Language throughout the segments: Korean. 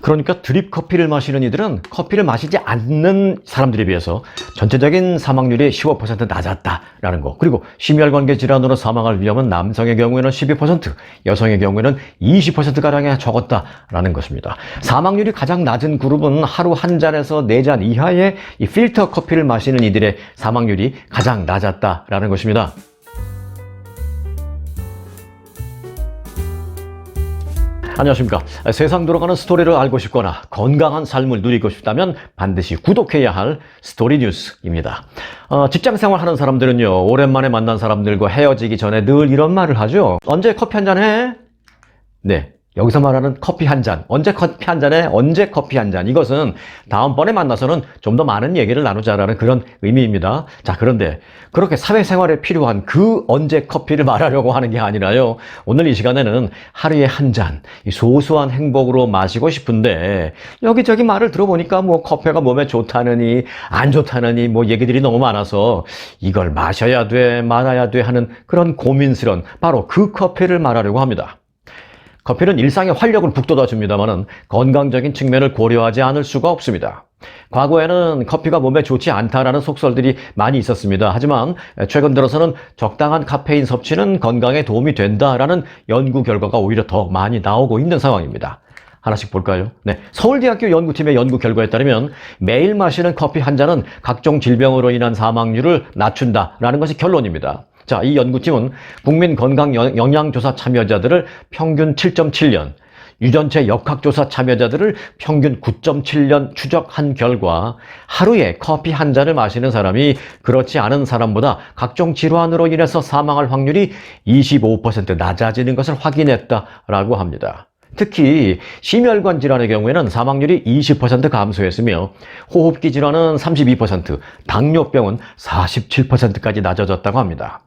그러니까 드립 커피를 마시는 이들은 커피를 마시지 않는 사람들에 비해서 전체적인 사망률이 15% 낮았다라는 거. 그리고 심혈관계 질환으로 사망할 위험은 남성의 경우에는 12%, 여성의 경우에는 20%가량이 적었다라는 것입니다. 사망률이 가장 낮은 그룹은 하루 한 잔에서 4잔 이하의 이 필터 커피를 마시는 이들의 사망률이 가장 낮았다라는 것입니다. 안녕하십니까. 세상 돌아가는 스토리를 알고 싶거나 건강한 삶을 누리고 싶다면 반드시 구독해야 할 스토리 뉴스입니다. 직장 생활하는 사람들은요, 오랜만에 만난 사람들과 헤어지기 전에 늘 이런 말을 하죠. 언제 커피 한잔 해? 네. 여기서 말하는 커피 한 잔, 언제 커피 한 잔에 언제 커피 한 잔, 이것은 다음번에 만나서는 좀 더 많은 얘기를 나누자라는 그런 의미입니다. 자, 그런데 그렇게 사회생활에 필요한 그 언제 커피를 말하려고 하는 게 아니라요, 오늘 이 시간에는 하루에 한 잔, 이 소소한 행복으로 마시고 싶은데 여기저기 말을 들어보니까 뭐 커피가 몸에 좋다느니 안 좋다느니 뭐 얘기들이 너무 많아서 이걸 마셔야 돼 말아야 돼 하는 그런 고민스러운 바로 그 커피를 말하려고 합니다. 커피는 일상의 활력을 북돋아줍니다만 건강적인 측면을 고려하지 않을 수가 없습니다. 과거에는 커피가 몸에 좋지 않다라는 속설들이 많이 있었습니다. 하지만 최근 들어서는 적당한 카페인 섭취는 건강에 도움이 된다라는 연구 결과가 오히려 더 많이 나오고 있는 상황입니다. 하나씩 볼까요? 네, 서울대학교 연구팀의 연구 결과에 따르면 매일 마시는 커피 한 잔은 각종 질병으로 인한 사망률을 낮춘다라는 것이 결론입니다. 자, 이 연구팀은 국민 건강 영양조사 참여자들을 평균 7.7년, 유전체 역학조사 참여자들을 평균 9.7년 추적한 결과 하루에 커피 한 잔을 마시는 사람이 그렇지 않은 사람보다 각종 질환으로 인해서 사망할 확률이 25% 낮아지는 것을 확인했다라고 합니다. 특히 심혈관 질환의 경우에는 사망률이 20% 감소했으며 호흡기 질환은 32%, 당뇨병은 47%까지 낮아졌다고 합니다.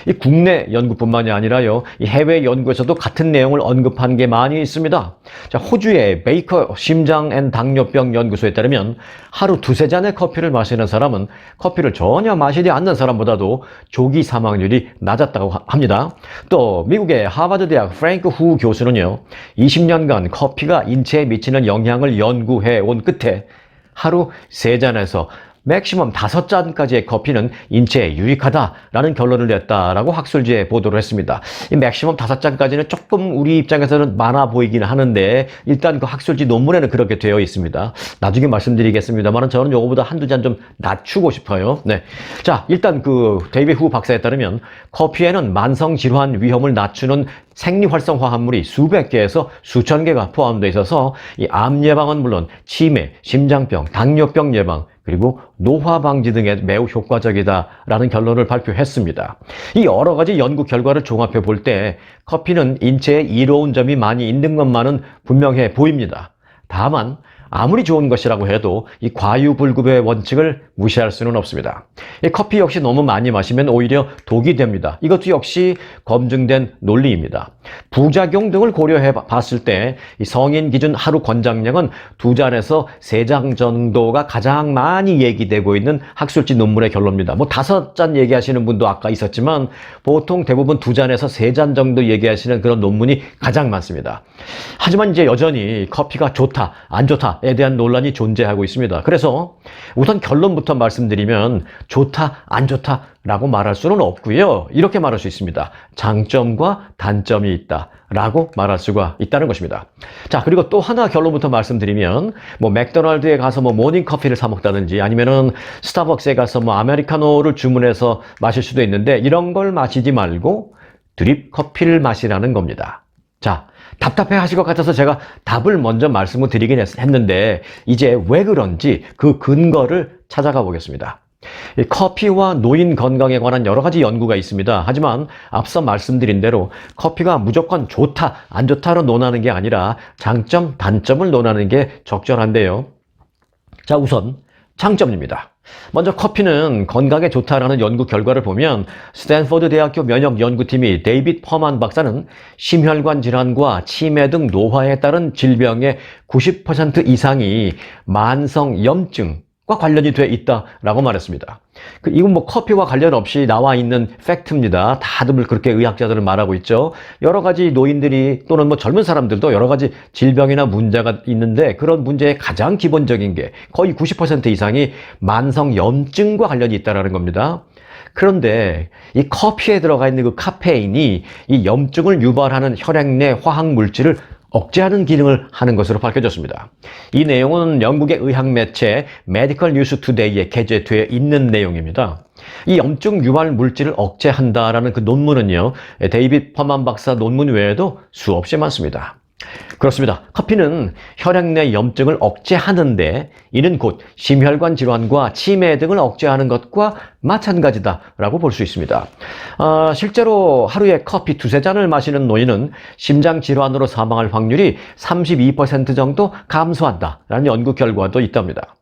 이 국내 연구뿐만이 아니라요, 이 해외 연구에서도 같은 내용을 언급한 게 많이 있습니다. 자, 호주의 베이커 심장 앤 당뇨병 연구소에 따르면 하루 2~3잔의 커피를 마시는 사람은 커피를 전혀 마시지 않는 사람보다도 조기 사망률이 낮았다고 합니다. 또 미국의 하버드 대학 프랭크 후 교수는요, 20년간 커피가 인체에 미치는 영향을 연구해 온 끝에 하루 3잔에서 맥시멈 5잔까지의 커피는 인체에 유익하다라는 결론을 냈다라고 학술지에 보도를 했습니다. 이 맥시멈 5잔까지는 조금 우리 입장에서는 많아 보이긴 하는데 일단 그 학술지 논문에는 그렇게 되어 있습니다. 나중에 말씀드리겠습니다만 저는 요거보다 1~2잔 좀 낮추고 싶어요. 네. 자, 일단 그 데이비드 후 박사에 따르면 커피에는 만성 질환 위험을 낮추는 생리활성화 합물이 수백 개에서 수천 개가 포함되어 있어서 이 암 예방은 물론 치매, 심장병, 당뇨병 예방, 그리고 노화 방지 등에 매우 효과적이다라는 결론을 발표했습니다. 이 여러 가지 연구 결과를 종합해 볼 때 커피는 인체에 이로운 점이 많이 있는 것만은 분명해 보입니다. 다만 아무리 좋은 것이라고 해도 이 과유불급의 원칙을 무시할 수는 없습니다. 이 커피 역시 너무 많이 마시면 오히려 독이 됩니다. 이것도 역시 검증된 논리입니다. 부작용 등을 고려해 봤을 때 이 성인 기준 하루 권장량은 2잔에서 3잔 정도가 가장 많이 얘기되고 있는 학술지 논문의 결론입니다. 뭐 5잔 얘기하시는 분도 아까 있었지만 보통 대부분 2잔에서 3잔 정도 얘기하시는 그런 논문이 가장 많습니다. 하지만 이제 여전히 커피가 좋다, 안 좋다에 대한 논란이 존재하고 있습니다. 그래서 우선 결론부터 말씀드리면 좋다, 안 좋다 라고 말할 수는 없고요. 이렇게 말할 수 있습니다. 장점과 단점이 있다 라고 말할 수가 있다는 것입니다. 자, 그리고 또 하나 결론부터 말씀드리면 뭐 맥도날드에 가서 뭐 모닝커피를 사 먹다든지 아니면은 스타벅스에 가서 뭐 아메리카노를 주문해서 마실 수도 있는데 이런 걸 마시지 말고 드립 커피를 마시라는 겁니다. 자, 답답해 하실 것 같아서 제가 답을 먼저 말씀을 드리긴 했는데 이제 왜 그런지 그 근거를 찾아가 보겠습니다. 커피와 노인 건강에 관한 여러 가지 연구가 있습니다. 하지만 앞서 말씀드린 대로 커피가 무조건 좋다, 안 좋다로 논하는 게 아니라 장점, 단점을 논하는 게 적절한데요. 자, 우선 장점입니다. 먼저 커피는 건강에 좋다라는 연구 결과를 보면 스탠포드 대학교 면역연구팀이 데이빗 퍼만 박사는 심혈관 질환과 치매 등 노화에 따른 질병의 90% 이상이 만성 염증, 과 관련이 돼 있다라고 말했습니다. 이건 뭐 커피와 관련 없이 나와 있는 팩트입니다. 다들 그렇게 의학자들은 말하고 있죠. 여러 가지 노인들이 또는 뭐 젊은 사람들도 여러 가지 질병이나 문제가 있는데 그런 문제의 가장 기본적인 게 거의 90% 이상이 만성 염증과 관련이 있다는 겁니다. 그런데 이 커피에 들어가 있는 그 카페인이 이 염증을 유발하는 혈액 내 화학 물질을 억제하는 기능을 하는 것으로 밝혀졌습니다. 이 내용은 영국의 의학 매체 메디컬 뉴스 투데이에 게재되어 있는 내용입니다. 이 염증 유발 물질을 억제한다라는 그 논문은요, 데이빗 퍼만 박사 논문 외에도 수없이 많습니다. 그렇습니다. 커피는 혈액 내 염증을 억제하는데 이는 곧 심혈관 질환과 치매 등을 억제하는 것과 마찬가지다라고 볼 수 있습니다. 실제로 하루에 커피 두세 잔을 마시는 노인은 심장 질환으로 사망할 확률이 32% 정도 감소한다라는 연구 결과도 있답니다.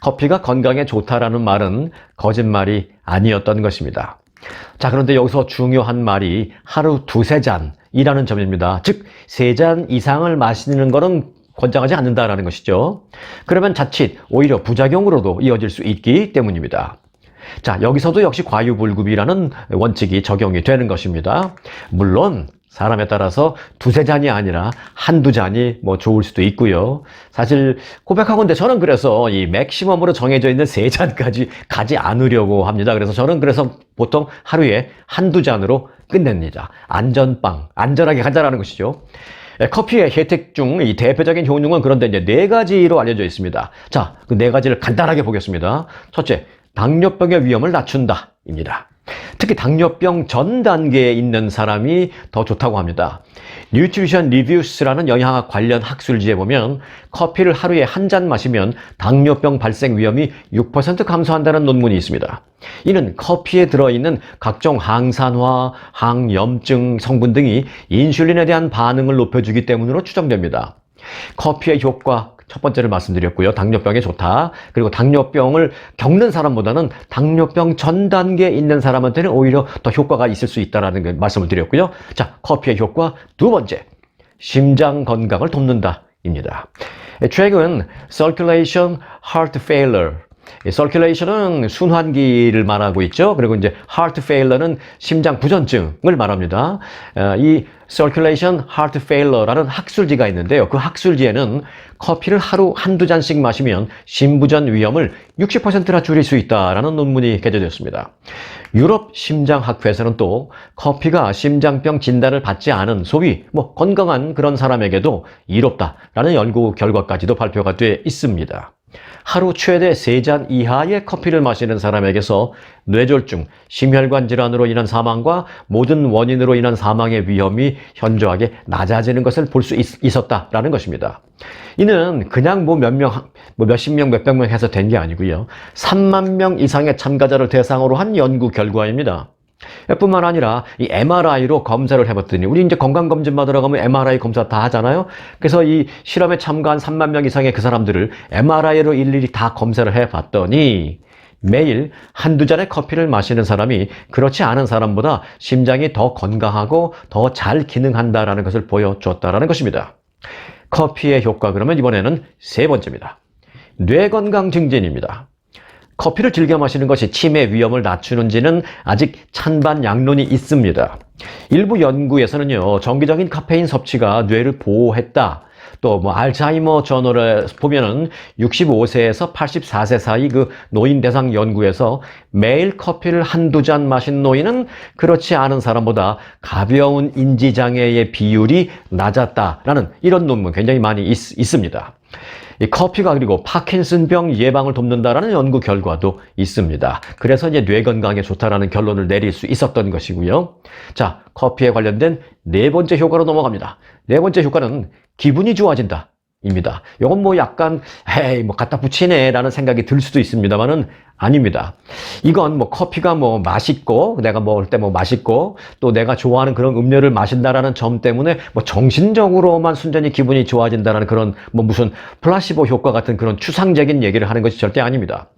커피가 건강에 좋다라는 말은 거짓말이 아니었던 것입니다. 자, 그런데 여기서 중요한 말이 하루 두세 잔이라는 점입니다. 즉, 세 잔 이상을 마시는 것은 권장하지 않는다라는 것이죠. 그러면 자칫 오히려 부작용으로도 이어질 수 있기 때문입니다. 자, 여기서도 역시 과유불급이라는 원칙이 적용이 되는 것입니다. 물론 사람에 따라서 두세 잔이 아니라 한두 잔이 뭐 좋을 수도 있고요. 사실 고백하건대 저는 그래서 이 맥시멈으로 정해져 있는 세 잔까지 가지 않으려고 합니다. 그래서 저는 보통 하루에 한두 잔으로 끝냅니다. 안전하게 가자라는 것이죠. 커피의 혜택 중 이 대표적인 효능은 그런데 이제 네 가지로 알려져 있습니다. 자, 그 네 가지를 간단하게 보겠습니다. 첫째, 당뇨병의 위험을 낮춘다입니다. 특히 당뇨병 전 단계에 있는 사람이 더 좋다고 합니다. Nutrition Reviews라는 영양학 관련 학술지에 보면 커피를 하루에 한 잔 마시면 당뇨병 발생 위험이 6% 감소한다는 논문이 있습니다. 이는 커피에 들어있는 각종 항산화, 항염증 성분 등이 인슐린에 대한 반응을 높여주기 때문으로 추정됩니다. 커피의 효과 첫 번째를 말씀드렸고요. 당뇨병에 좋다. 그리고 당뇨병을 겪는 사람보다는 당뇨병 전 단계에 있는 사람한테는 오히려 더 효과가 있을 수 있다는 말씀을 드렸고요. 자, 커피의 효과 두 번째, 심장 건강을 돕는다입니다. 최근 Circulation Heart Failure, Circulation은 순환기를 말하고 있죠. 그리고 이제 Heart Failure는 심장 부전증을 말합니다. 이 Circulation Heart Failure라는 학술지가 있는데요. 그 학술지에는 커피를 하루 한두 잔씩 마시면 심부전 위험을 60%나 줄일 수 있다라는 논문이 게재되었습니다. 유럽 심장학회에서는 또 커피가 심장병 진단을 받지 않은 소위 건강한 그런 사람에게도 이롭다라는 연구 결과까지도 발표가 돼 있습니다. 하루 최대 3잔 이하의 커피를 마시는 사람에게서 뇌졸중, 심혈관 질환으로 인한 사망과 모든 원인으로 인한 사망의 위험이 현저하게 낮아지는 것을 볼 수 있었다라는 것입니다. 이는 그냥 몇십 명, 몇백 명 해서 된 게 아니고요. 3만 명 이상의 참가자를 대상으로 한 연구 결과입니다. 뿐만 아니라 이 MRI로 검사를 해봤더니 우리 이제 건강검진 받으러 가면 MRI 검사 다 하잖아요. 그래서 이 실험에 참가한 3만 명 이상의 그 사람들을 MRI로 일일이 다 검사를 해봤더니 매일 한두 잔의 커피를 마시는 사람이 그렇지 않은 사람보다 심장이 더 건강하고 더 잘 기능한다라는 것을 보여줬다라는 것입니다. 커피의 효과 그러면 이번에는 세 번째입니다. 뇌 건강 증진입니다. 커피를 즐겨 마시는 것이 치매 위험을 낮추는지는 아직 찬반양론이 있습니다. 일부 연구에서는요, 정기적인 카페인 섭취가 뇌를 보호했다. 또 알츠하이머 저널에 보면은 65세에서 84세 사이 그 노인 대상 연구에서 매일 커피를 한두 잔 마신 노인은 그렇지 않은 사람보다 가벼운 인지장애의 비율이 낮았다라는 이런 논문 굉장히 많이 있습니다. 이 커피가 그리고 파킨슨병 예방을 돕는다라는 연구 결과도 있습니다. 그래서 이제 뇌 건강에 좋다라는 결론을 내릴 수 있었던 것이고요. 자, 커피에 관련된 네 번째 효과로 넘어갑니다. 네 번째 효과는 기분이 좋아진다. 입니다. 이건 약간 갖다 붙이네 라는 생각이 들 수도 있습니다만은 아닙니다. 이건 커피가 맛있고 내가 먹을 때 맛있고 또 내가 좋아하는 그런 음료를 마신다라는 점 때문에 정신적으로만 순전히 기분이 좋아진다라는 그런 무슨 플라시보 효과 같은 그런 추상적인 얘기를 하는 것이 절대 아닙니다.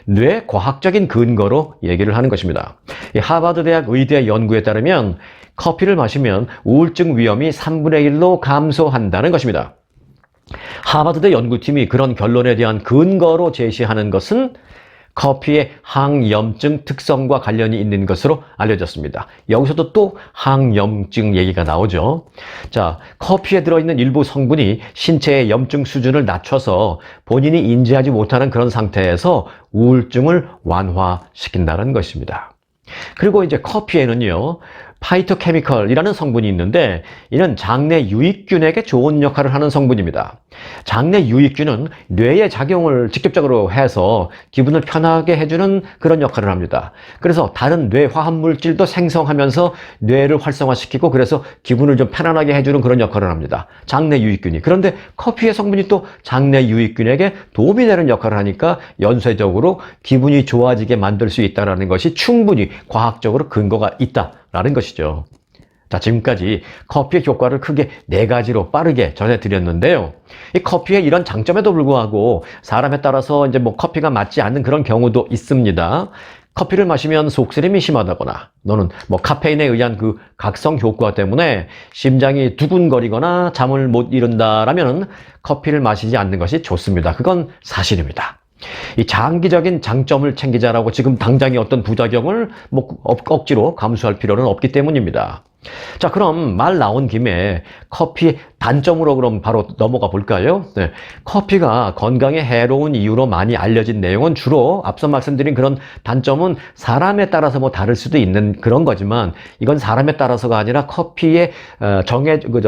뇌 과학적인 근거로 얘기를 하는 것입니다. 하버드 대학 의대 연구에 따르면 커피를 마시면 우울증 위험이 3분의 1로 감소한다는 것입니다. 하버드대 연구팀이 그런 결론에 대한 근거로 제시하는 것은 커피의 항염증 특성과 관련이 있는 것으로 알려졌습니다. 여기서도 또 항염증 얘기가 나오죠. 자, 커피에 들어있는 일부 성분이 신체의 염증 수준을 낮춰서 본인이 인지하지 못하는 그런 상태에서 우울증을 완화시킨다는 것입니다. 그리고 이제 커피에는요, 파이토케미컬이라는 성분이 있는데 이는 장내 유익균에게 좋은 역할을 하는 성분입니다. 장내 유익균은 뇌의 작용을 직접적으로 해서 기분을 편하게 해주는 그런 역할을 합니다. 그래서 다른 뇌 화합물질도 생성하면서 뇌를 활성화시키고 그래서 기분을 좀 편안하게 해주는 그런 역할을 합니다. 장내 유익균이. 그런데 커피의 성분이 또 장내 유익균에게 도움이 되는 역할을 하니까 연쇄적으로 기분이 좋아지게 만들 수 있다는 것이 충분히 과학적으로 근거가 있다라는 것이죠. 자, 지금까지 커피의 효과를 크게 4가지로 빠르게 전해드렸는데요. 이 커피의 이런 장점에도 불구하고 사람에 따라서 이제 커피가 맞지 않는 그런 경우도 있습니다. 커피를 마시면 속쓰림이 심하다거나 또는 카페인에 의한 그 각성 효과 때문에 심장이 두근거리거나 잠을 못 이룬다라면 커피를 마시지 않는 것이 좋습니다. 그건 사실입니다. 이 장기적인 장점을 챙기자라고 지금 당장의 어떤 부작용을 억지로 감수할 필요는 없기 때문입니다. 자, 그럼 말 나온 김에 커피의 단점으로 그럼 바로 넘어가 볼까요? 네. 커피가 건강에 해로운 이유로 많이 알려진 내용은 주로 앞서 말씀드린 그런 단점은 사람에 따라서 다를 수도 있는 그런 거지만 이건 사람에 따라서가 아니라 커피의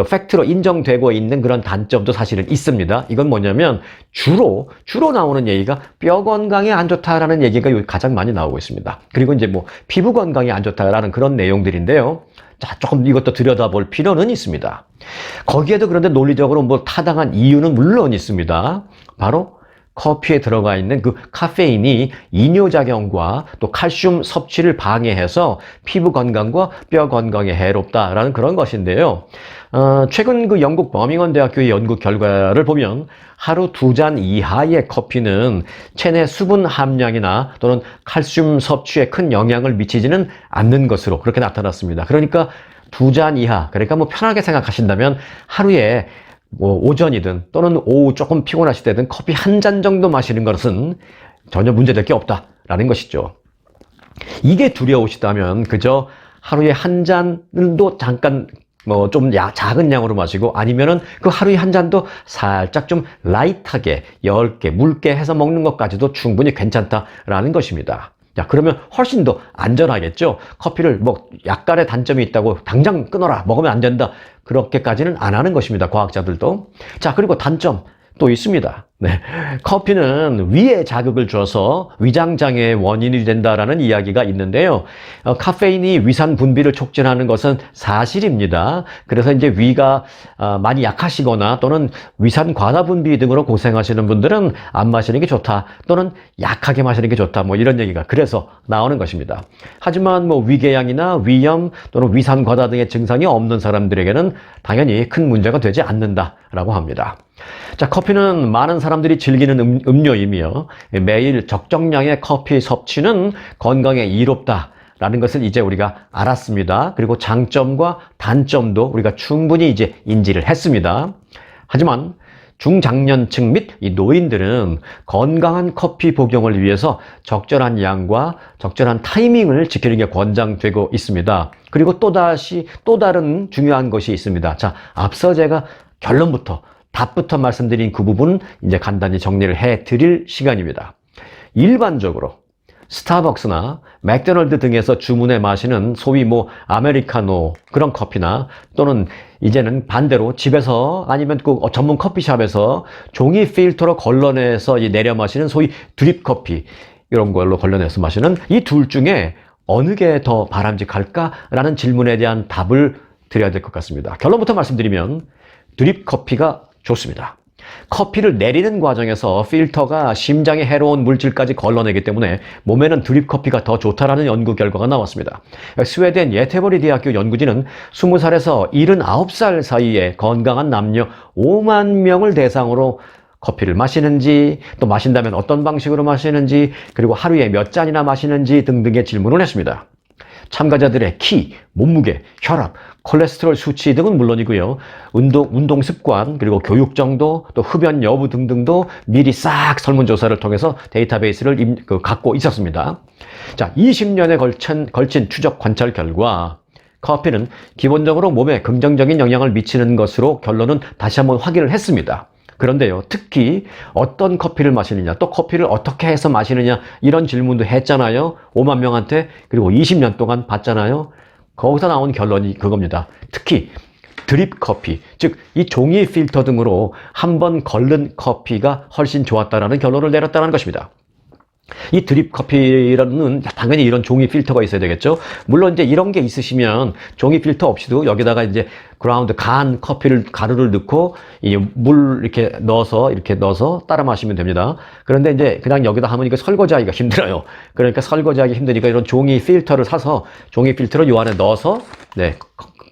팩트로 인정되고 있는 그런 단점도 사실은 있습니다. 이건 뭐냐면 주로 나오는 얘기가 뼈 건강에 안 좋다라는 얘기가 가장 많이 나오고 있습니다. 그리고 이제 피부 건강에 안 좋다라는 그런 내용들인데요. 자, 조금 이것도 들여다볼 필요는 있습니다. 거기에도 그런데 논리적으로 타당한 이유는 물론 있습니다. 바로 커피에 들어가 있는 그 카페인이 이뇨작용과 또 칼슘 섭취를 방해해서 피부 건강과 뼈 건강에 해롭다라는 그런 것인데요. 최근 그 영국 버밍엄 대학교의 연구 결과를 보면 하루 2잔 이하의 커피는 체내 수분 함량이나 또는 칼슘 섭취에 큰 영향을 미치지는 않는 것으로 그렇게 나타났습니다. 그러니까 2잔 이하, 그러니까 편하게 생각하신다면 하루에 오전이든 또는 오후 조금 피곤하실 때든 커피 1잔 정도 마시는 것은 전혀 문제될 게 없다라는 것이죠. 이게 두려우시다면 그저 하루에 1잔도 잠깐 좀 작은 양으로 마시고 아니면은 그 하루에 1잔도 살짝 좀 라이트하게 엷게 묽게 해서 먹는 것까지도 충분히 괜찮다라는 것입니다. 자, 그러면 훨씬 더 안전하겠죠? 커피를 약간의 단점이 있다고 당장 끊어라, 먹으면 안 된다, 그렇게까지는 안 하는 것입니다. 과학자들도. 자, 그리고 단점 또 있습니다. 네. 커피는 위에 자극을 줘서 위장장애의 원인이 된다라는 이야기가 있는데요. 카페인이 위산 분비를 촉진하는 것은 사실입니다. 그래서 이제 위가 많이 약하시거나 또는 위산 과다 분비 등으로 고생하시는 분들은 안 마시는 게 좋다, 또는 약하게 마시는 게 좋다, 이런 얘기가 그래서 나오는 것입니다. 하지만 위궤양이나 위염 또는 위산 과다 등의 증상이 없는 사람들에게는 당연히 큰 문제가 되지 않는다라고 합니다. 자, 커피는 많은 사람들이 즐기는 음료이며 매일 적정량의 커피 섭취는 건강에 이롭다라는 것을 이제 우리가 알았습니다. 그리고 장점과 단점도 우리가 충분히 이제 인지를 했습니다. 하지만 중장년층 및 이 노인들은 건강한 커피 복용을 위해서 적절한 양과 적절한 타이밍을 지키는 게 권장되고 있습니다. 그리고 또 다른 중요한 것이 있습니다. 자, 앞서 제가 결론부터 답부터 말씀드린 그 부분 이제 간단히 정리를 해 드릴 시간입니다. 일반적으로 스타벅스나 맥도날드 등에서 주문해 마시는 소위 아메리카노 그런 커피나 또는 이제는 반대로 집에서 아니면 꼭 전문 커피숍에서 종이 필터로 걸러내서 내려 마시는 소위 드립 커피, 이런 걸로 걸러내서 마시는 이 둘 중에 어느 게 더 바람직할까라는 질문에 대한 답을 드려야 될 것 같습니다. 결론부터 말씀드리면 드립 커피가 좋습니다. 커피를 내리는 과정에서 필터가 심장에 해로운 물질까지 걸러내기 때문에 몸에는 드립 커피가 더 좋다라는 연구 결과가 나왔습니다. 스웨덴 예테보리 대학교 연구진은 20살에서 79살 사이에 건강한 남녀 5만 명을 대상으로 커피를 마시는지, 또 마신다면 어떤 방식으로 마시는지, 그리고 하루에 몇 잔이나 마시는지 등등의 질문을 했습니다. 참가자들의 키, 몸무게, 혈압, 콜레스테롤 수치 등은 물론이고요. 운동 습관, 그리고 교육 정도, 또 흡연 여부 등등도 미리 싹 설문조사를 통해서 데이터베이스를 갖고 있었습니다. 자, 20년에 걸친 추적 관찰 결과 커피는 기본적으로 몸에 긍정적인 영향을 미치는 것으로 결론은 다시 한번 확인을 했습니다. 그런데요, 특히 어떤 커피를 마시느냐, 또 커피를 어떻게 해서 마시느냐, 이런 질문도 했잖아요. 5만 명한테. 그리고 20년 동안 봤잖아요. 거기서 나온 결론이 그겁니다. 특히 드립 커피, 즉 이 종이 필터 등으로 한번 걸른 커피가 훨씬 좋았다라는 결론을 내렸다는 것입니다. 이 드립 커피라는 당연히 이런 종이 필터가 있어야 되겠죠. 물론 이제 이런 게 있으시면 종이 필터 없이도 여기다가 이제 그라운드 간 커피를 가루를 넣고 이 물 이렇게 넣어서 따라 마시면 됩니다. 그런데 이제 그냥 여기다 하면 이거 설거지하기가 힘들어요. 그러니까 설거지하기 힘드니까 이런 종이 필터를 사서 종이 필터를 요 안에 넣어서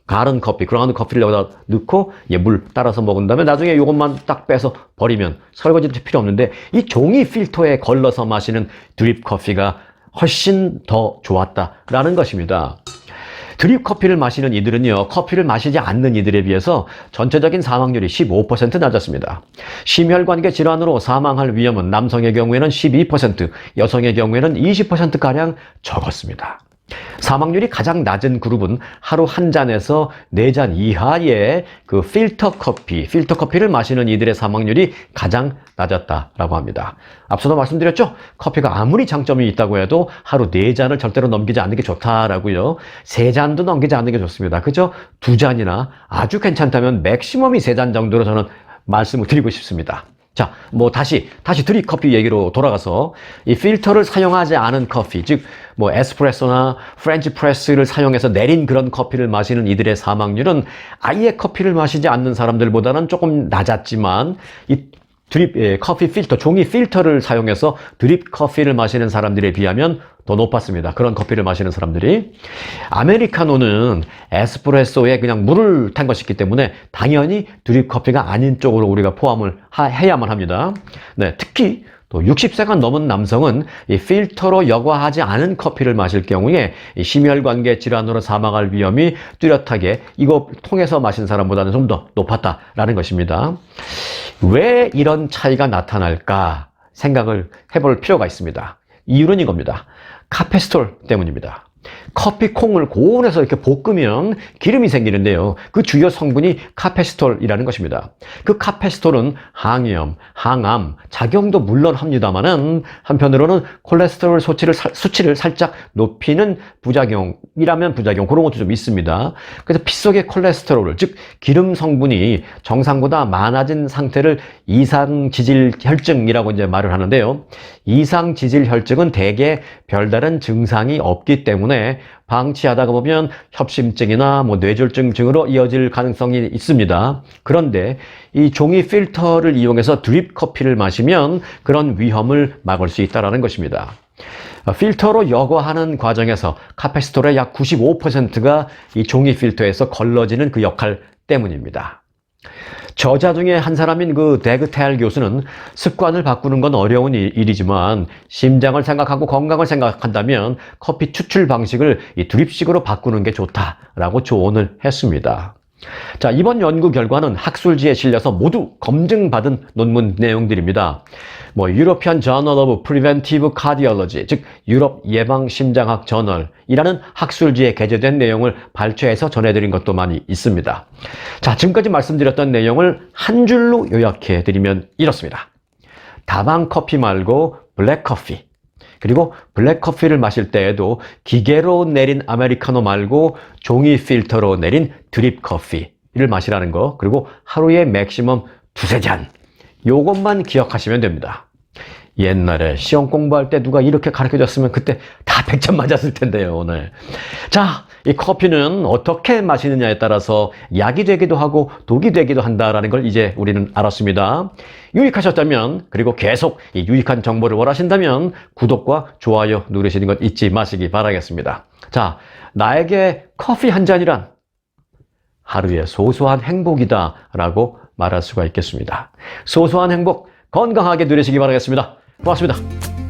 가른 커피, 그라운드 커피를 여기다 넣고 물 따라서 먹은 다음에 나중에 이것만 딱 빼서 버리면 설거지도 필요 없는데, 이 종이 필터에 걸러서 마시는 드립 커피가 훨씬 더 좋았다라는 것입니다. 드립 커피를 마시는 이들은요, 커피를 마시지 않는 이들에 비해서 전체적인 사망률이 15% 낮았습니다. 심혈관계 질환으로 사망할 위험은 남성의 경우에는 12%, 여성의 경우에는 20%가량 적었습니다. 사망률이 가장 낮은 그룹은 하루 한 잔에서 4잔 이하의 그 필터 커피를 마시는 이들의 사망률이 가장 낮았다라고 합니다. 앞서도 말씀드렸죠? 커피가 아무리 장점이 있다고 해도 하루 4잔을 절대로 넘기지 않는 게 좋다라고요. 3잔도 넘기지 않는 게 좋습니다. 그죠? 2잔이나 아주 괜찮다면 맥시멈이 3잔 정도로 저는 말씀을 드리고 싶습니다. 자, 다시 드립 커피 얘기로 돌아가서 이 필터를 사용하지 않은 커피, 즉 에스프레소나 프렌치 프레스를 사용해서 내린 그런 커피를 마시는 이들의 사망률은 아예 커피를 마시지 않는 사람들보다는 조금 낮았지만, 이 드립 커피 필터, 종이 필터를 사용해서 드립 커피를 마시는 사람들에 비하면 더 높았습니다. 그런 커피를 마시는 사람들이. 아메리카노는 에스프레소에 그냥 물을 탄 것이기 때문에 당연히 드립 커피가 아닌 쪽으로 우리가 포함을 해야만 합니다. 네, 특히 또 60세가 넘은 남성은 이 필터로 여과하지 않은 커피를 마실 경우에 이 심혈관계 질환으로 사망할 위험이 뚜렷하게 이거 통해서 마신 사람보다는 좀 더 높았다라는 것입니다. 왜 이런 차이가 나타날까 생각을 해볼 필요가 있습니다. 이유는 이겁니다. 카페스톨 때문입니다. 커피 콩을 고온에서 이렇게 볶으면 기름이 생기는데요. 그 주요 성분이 카페스톨이라는 것입니다. 그 카페스톨은 항염, 항암, 작용도 물론 합니다만은 한편으로는 콜레스테롤 수치를 살짝 높이는 부작용이라면 부작용, 그런 것도 좀 있습니다. 그래서 피 속의 콜레스테롤, 즉 기름 성분이 정상보다 많아진 상태를 이상지질혈증이라고 이제 말을 하는데요. 이상지질혈증은 대개 별다른 증상이 없기 때문에 방치하다가 보면 협심증이나 뇌졸중 등으로 이어질 가능성이 있습니다. 그런데 이 종이 필터를 이용해서 드립 커피를 마시면 그런 위험을 막을 수 있다는 것입니다. 필터로 여과하는 과정에서 카페스톨의 약 95%가 이 종이 필터에서 걸러지는 그 역할 때문입니다. 저자 중에 한 사람인 그 데그 테일 교수는 습관을 바꾸는 건 어려운 일이지만 심장을 생각하고 건강을 생각한다면 커피 추출 방식을 이 드립식으로 바꾸는 게 좋다라고 조언을 했습니다. 자, 이번 연구 결과는 학술지에 실려서 모두 검증받은 논문 내용들입니다. European Journal of Preventive Cardiology, 즉 유럽 예방심장학 저널이라는 학술지에 게재된 내용을 발췌해서 전해드린 것도 많이 있습니다. 자, 지금까지 말씀드렸던 내용을 한 줄로 요약해 드리면 이렇습니다. 다방 커피 말고 블랙커피, 그리고 블랙커피를 마실 때에도 기계로 내린 아메리카노 말고 종이 필터로 내린 드립 커피를 마시라는 거, 그리고 하루에 맥시멈 2-3잔, 요것만 기억하시면 됩니다. 옛날에 시험 공부할 때 누가 이렇게 가르쳐줬으면 그때 다 100점 맞았을 텐데요, 오늘. 자, 이 커피는 어떻게 마시느냐에 따라서 약이 되기도 하고 독이 되기도 한다라는 걸 이제 우리는 알았습니다. 유익하셨다면, 그리고 계속 이 유익한 정보를 원하신다면 구독과 좋아요 누르시는 것 잊지 마시기 바라겠습니다. 자, 나에게 커피 한 잔이란 하루의 소소한 행복이다 라고 말할 수가 있겠습니다. 소소한 행복 건강하게 누리시기 바라겠습니다. 고맙습니다.